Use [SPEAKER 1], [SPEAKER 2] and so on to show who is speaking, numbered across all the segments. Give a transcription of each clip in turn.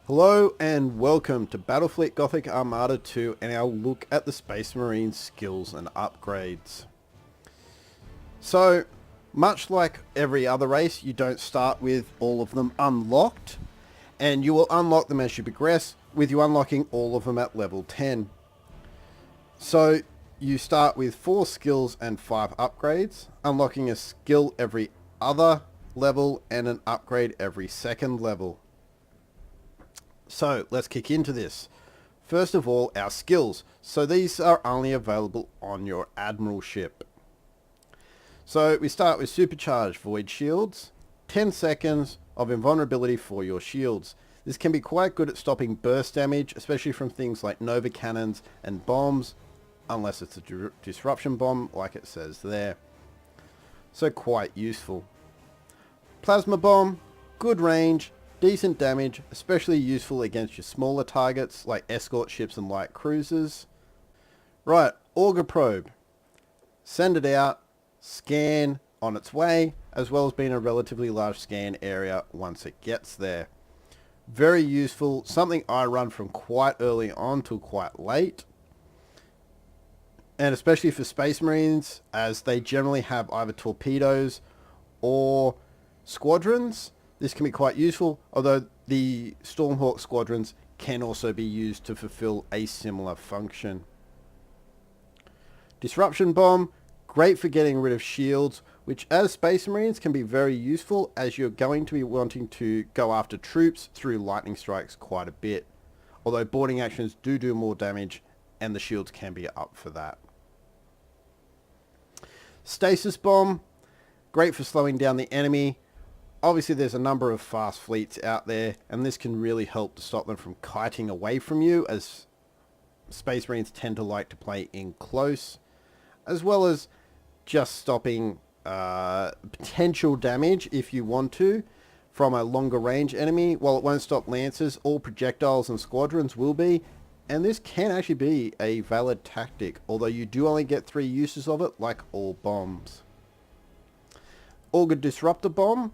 [SPEAKER 1] Hello and welcome to Battlefleet Gothic Armada 2 and our look at the Space Marine skills and upgrades. So, much like every other race, you don't start with all of them unlocked, and you will unlock them as you progress, with you unlocking all of them at level 10. So, you start with 4 skills and 5 upgrades, unlocking a skill every other level and an upgrade every second level. So let's kick into this. First of all, our skills. So these are only available on your Admiral ship. So we start with Supercharged Void Shields, 10 seconds of invulnerability for your shields. This can be quite good at stopping burst damage, especially from things like Nova Cannons and bombs, unless it's a disruption bomb like it says there. So quite useful. Plasma Bomb, good range, decent damage, especially useful against your smaller targets like escort ships and light cruisers. Right, Auger Probe. Send it out, scan on its way, as well as being a relatively large scan area once it gets there. Very useful, something I run from quite early on till quite late. And especially for Space Marines, as they generally have either torpedoes or squadrons. This can be quite useful, although the Stormhawk squadrons can also be used to fulfill a similar function. Disruption Bomb, great for getting rid of shields, which as Space Marines can be very useful as you're going to be wanting to go after troops through lightning strikes quite a bit. Although boarding actions do more damage and the shields can be up for that. Stasis Bomb, great for slowing down the enemy. Obviously there's a number of fast fleets out there and this can really help to stop them from kiting away from you, as Space Marines tend to like to play in close, as well as just stopping potential damage if you want to from a longer range enemy. While it won't stop lancers, all projectiles and squadrons will be, and this can actually be a valid tactic, although you do only get 3 uses of it like all bombs. Auger Disruptor Bomb.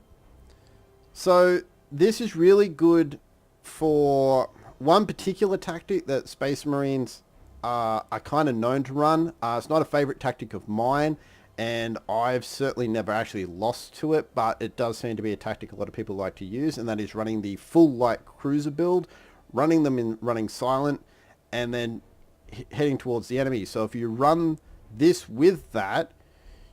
[SPEAKER 1] So this is really good for one particular tactic that Space Marines are kind of known to run. It's not a favorite tactic of mine, and I've certainly never actually lost to it, but it does seem to be a tactic a lot of people like to use, and that is running the full light cruiser build, running them in running silent, and then heading towards the enemy. So if you run this with that,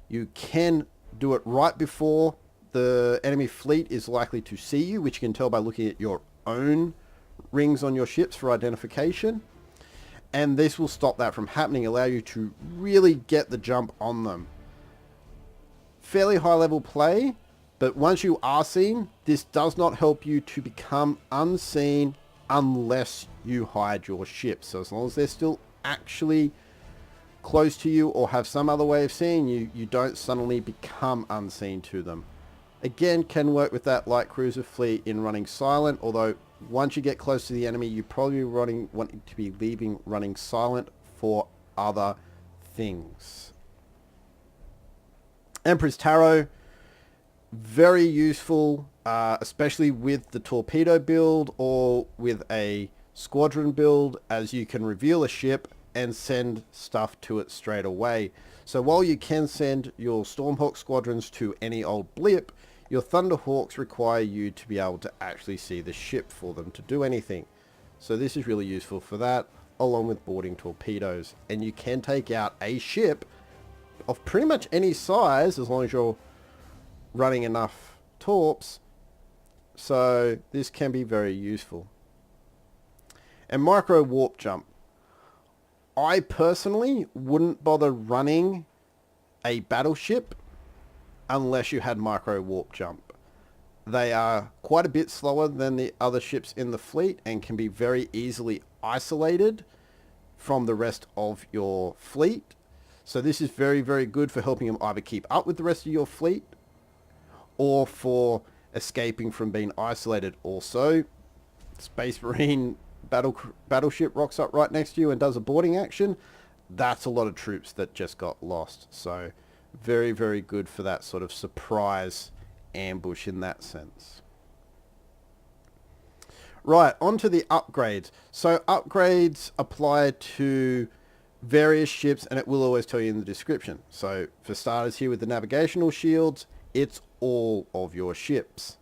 [SPEAKER 1] you can do it right before the enemy fleet is likely to see you, which you can tell by looking at your own rings on your ships for identification. And this will stop that from happening, allow you to really get the jump on them. Fairly high level play, but once you are seen, this does not help you to become unseen unless you hide your ship. So as long as they're still actually close to you or have some other way of seeing you, you don't suddenly become unseen to them. Again, can work with that light cruiser fleet in running silent, although once you get close to the enemy, you probably wanting to be leaving running silent for other things. Emperor's Tarot, very useful, especially with the torpedo build or with a squadron build, as you can reveal a ship and send stuff to it straight away. So while you can send your Stormhawk squadrons to any old blip, your Thunderhawks require you to be able to actually see the ship for them to do anything. So this is really useful for that, along with boarding torpedoes. And you can take out a ship of pretty much any size as long as you're running enough torps. So this can be very useful. And Micro Warp Jump. I personally wouldn't bother running a battleship unless you had Micro Warp Jump. They are quite a bit slower than the other ships in the fleet and can be very easily isolated from the rest of your fleet. So this is very good for helping them either keep up with the rest of your fleet or for escaping from being isolated. Also, Space Marine battleship rocks up right next to you and does a boarding action. That's a lot of troops that just got lost. So very good for that sort of surprise ambush in that sense. Right, on to the upgrades. So upgrades apply to various ships, and it will always tell you in the description. So for starters here with the navigational shields, it's all of your ships.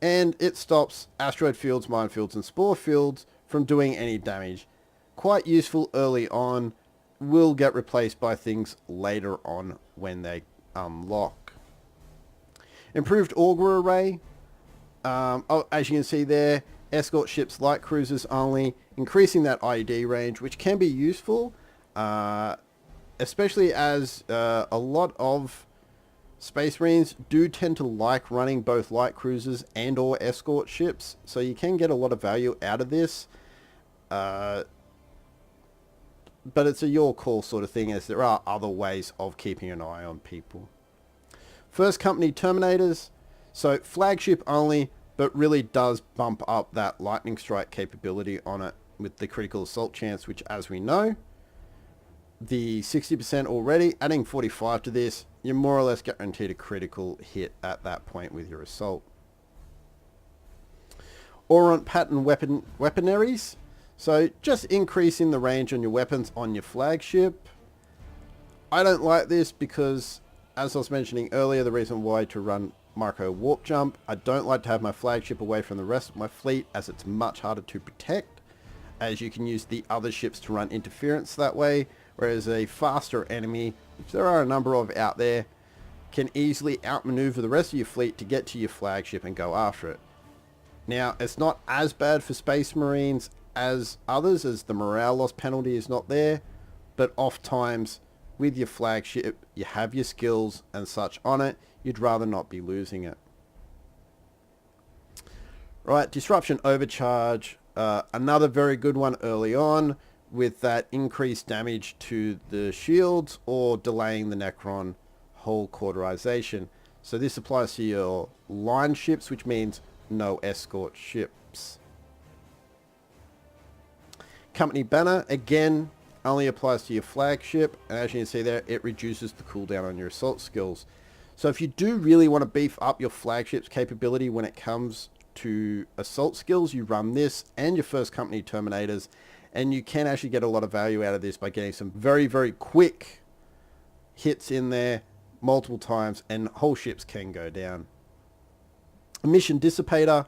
[SPEAKER 1] And it stops asteroid fields, minefields, and spore fields from doing any damage. Quite useful early on, will get replaced by things later on when they unlock. Improved auger array. As you can see there, escort ships, light cruisers only, increasing that IED range, which can be useful, especially as a lot of Space Marines do tend to like running both light cruisers and or escort ships, so you can get a lot of value out of this. But it's a your call sort of thing, as there are other ways of keeping an eye on people. First company Terminators, so flagship only, but really does bump up that lightning strike capability on it with the critical assault chance, which, as we know, the 60% already, adding 45 to this, you're more or less guaranteed a critical hit at that point with your assault. Orant pattern weaponaries, so just increasing the range on your weapons on your flagship. I don't like this because, as I was mentioning earlier, the reason why to run micro warp jump, I don't like to have my flagship away from the rest of my fleet, as it's much harder to protect, as you can use the other ships to run interference that way, whereas a faster enemy, which there are a number of out there, can easily outmaneuver the rest of your fleet to get to your flagship and go after it. Now, it's not as bad for Space Marines as others, as the morale loss penalty is not there, but oft times with your flagship, you have your skills and such on it, you'd rather not be losing it. Right, Disruption Overcharge, another very good one early on, with that increased damage to the shields or delaying the Necron hull cauterization. So this applies to your line ships, which means no escort ships. Company Banner, again, only applies to your flagship, and as you can see there, it reduces the cooldown on your assault skills. So if you do really want to beef up your flagship's capability when it comes to assault skills, you run this and your first company Terminators, and you can actually get a lot of value out of this by getting some very, very quick hits in there multiple times, and whole ships can go down. Mission Dissipator,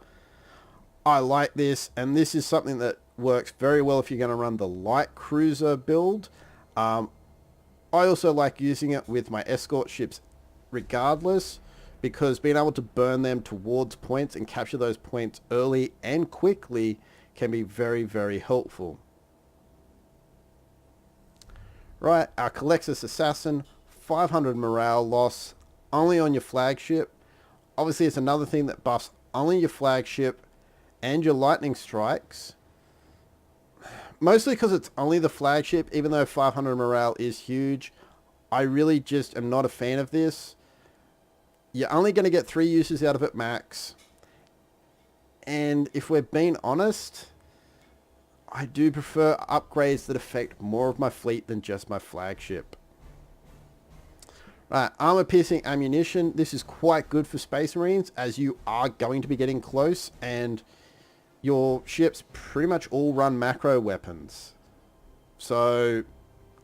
[SPEAKER 1] I like this, and this is something that works very well if you're going to run the light cruiser build. I also like using it with my escort ships regardless, because being able to burn them towards points and capture those points early and quickly can be very, very helpful. Right, our Calexis Assassin, 500 morale loss, only on your flagship. Obviously, it's another thing that buffs only your flagship and your lightning strikes. Mostly because it's only the flagship, even though 500 morale is huge. I really just am not a fan of this. You're only going to get 3 uses out of it max. And if we're being honest, I do prefer upgrades that affect more of my fleet than just my flagship. Right, armor piercing ammunition. This is quite good for Space Marines, as you are going to be getting close and your ships pretty much all run macro weapons. So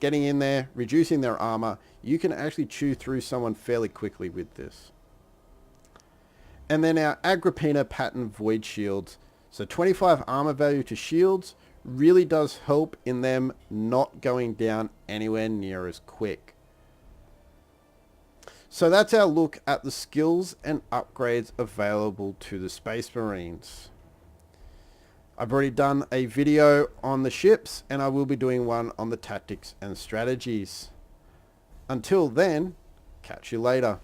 [SPEAKER 1] getting in there, reducing their armor, you can actually chew through someone fairly quickly with this. And then our Agrippina pattern void shields. So 25 armor value to shields really does help in them not going down anywhere near as quick. So that's our look at the skills and upgrades available to the Space Marines. I've already done a video on the ships, and I will be doing one on the tactics and strategies. Until then, catch you later.